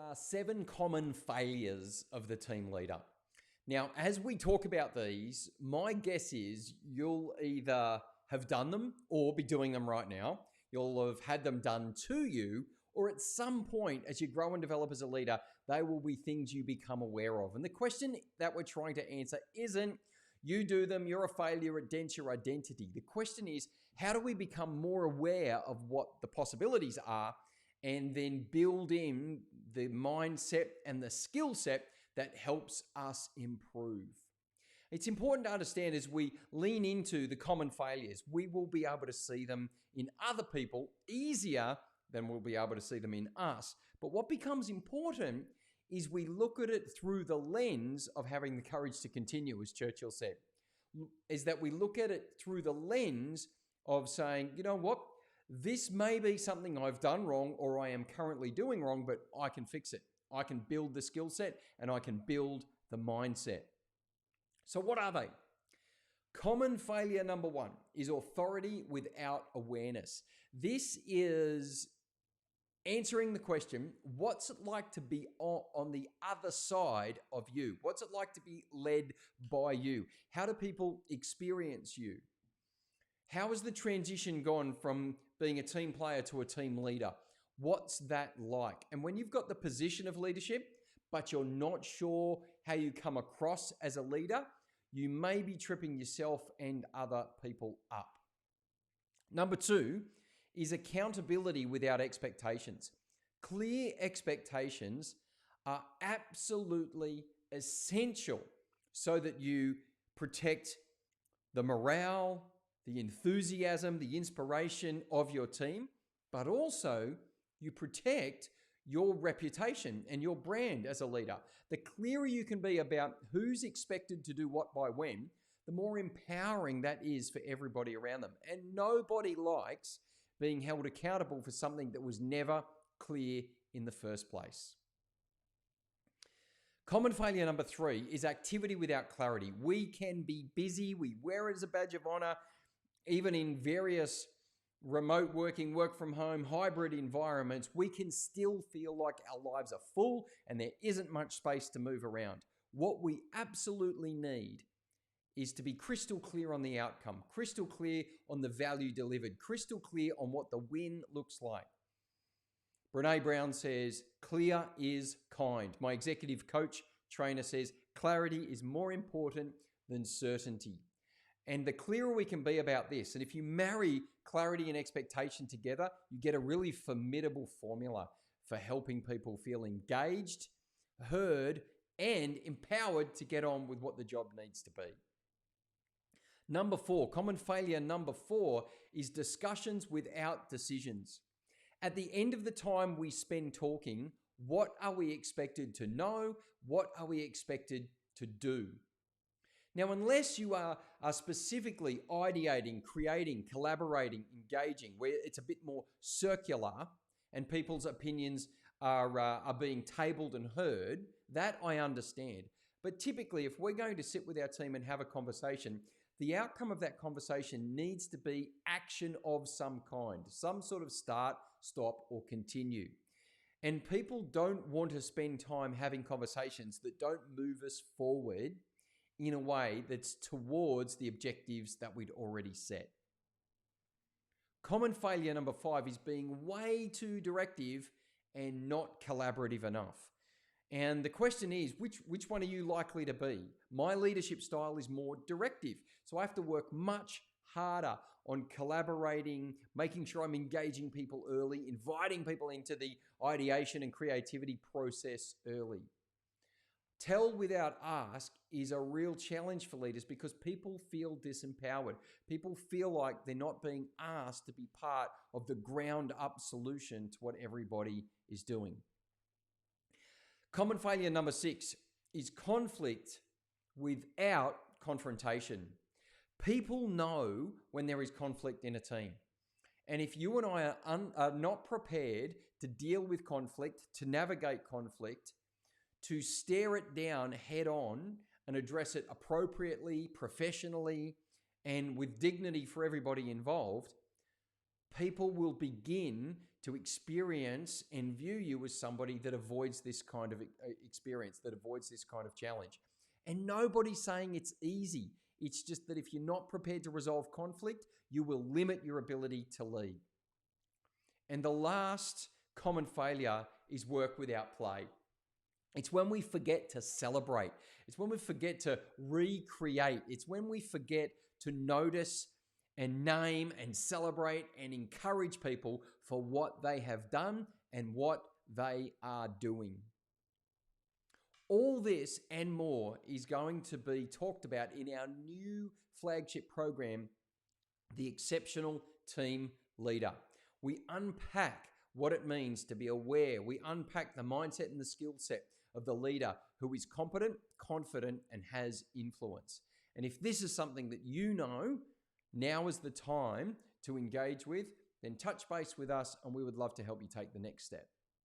are 7 common failures of the team leader. Now, as we talk about these, my guess is you'll either have done them or be doing them right now. You'll have had them done to you, or at some point as you grow and develop as a leader, they will be things you become aware of. And the question that we're trying to answer isn't you do them, you're a failure, it dents your identity. The question is, how do we become more aware of what the possibilities are and then build in the mindset and the skill set that helps us improve? It's important to understand as we lean into the common failures, we will be able to see them in other people easier than we'll be able to see them in us. But what becomes important is we look at it through the lens of having the courage to continue, as Churchill said, is that we look at it through the lens of saying, you know what, this may be something I've done wrong or I am currently doing wrong, but I can fix it. I can build the skill set and I can build the mindset. So what are they? Common failure number 1 is authority without awareness. This is answering the question, what's it like to be on the other side of you? What's it like to be led by you? How do people experience you? How has the transition gone from being a team player to a team leader? What's that like? And when you've got the position of leadership, but you're not sure how you come across as a leader, you may be tripping yourself and other people up. Number 2 is accountability without expectations. Clear expectations are absolutely essential so that you protect the morale, the enthusiasm, the inspiration of your team, but also you protect your reputation and your brand as a leader. The clearer you can be about who's expected to do what by when, the more empowering that is for everybody around them. And nobody likes being held accountable for something that was never clear in the first place. Common failure number 3 is activity without clarity. We can be busy, we wear it as a badge of honor, even in various remote working, work from home, hybrid environments, we can still feel like our lives are full and there isn't much space to move around. What we absolutely need is to be crystal clear on the outcome, crystal clear on the value delivered, crystal clear on what the win looks like. Brene Brown says, clear is kind. My executive coach trainer says, clarity is more important than certainty. And the clearer we can be about this, and if you marry clarity and expectation together, you get a really formidable formula for helping people feel engaged, heard, and empowered to get on with what the job needs to be. Number 4, common failure number 4 is discussions without decisions. At the end of the time we spend talking, what are we expected to know? What are we expected to do? Now, unless you are specifically ideating, creating, collaborating, engaging, where it's a bit more circular and people's opinions are being tabled and heard, that I understand. But typically, if we're going to sit with our team and have a conversation, the outcome of that conversation needs to be action of some kind, some sort of start, stop, or continue. And people don't want to spend time having conversations that don't move us forward in a way that's towards the objectives that we'd already set. Common failure number 5 is being way too directive and not collaborative enough. And the question is, which one are you likely to be? My leadership style is more directive. So I have to work much harder on collaborating, making sure I'm engaging people early, inviting people into the ideation and creativity process early. Tell without ask is a real challenge for leaders because people feel disempowered. People feel like they're not being asked to be part of the ground up solution to what everybody is doing. Common failure number 6 is conflict without confrontation. People know when there is conflict in a team. And if you and I are not prepared to deal with conflict, to navigate conflict, to stare it down head on and address it appropriately, professionally, and with dignity for everybody involved, people will begin to experience and view you as somebody that avoids this kind of experience, that avoids this kind of challenge. And nobody's saying it's easy. It's just that if you're not prepared to resolve conflict, you will limit your ability to lead. And the last common failure is work without play. It's when we forget to celebrate. It's when we forget to recreate. It's when we forget to notice and name and celebrate and encourage people for what they have done and what they are doing. All this and more is going to be talked about in our new flagship program, The Exceptional Team Leader. We unpack what it means to be aware. We unpack the mindset and the skill set of the leader who is competent, confident, and has influence. And if this is something that you know, now is the time to engage with, then touch base with us and we would love to help you take the next step.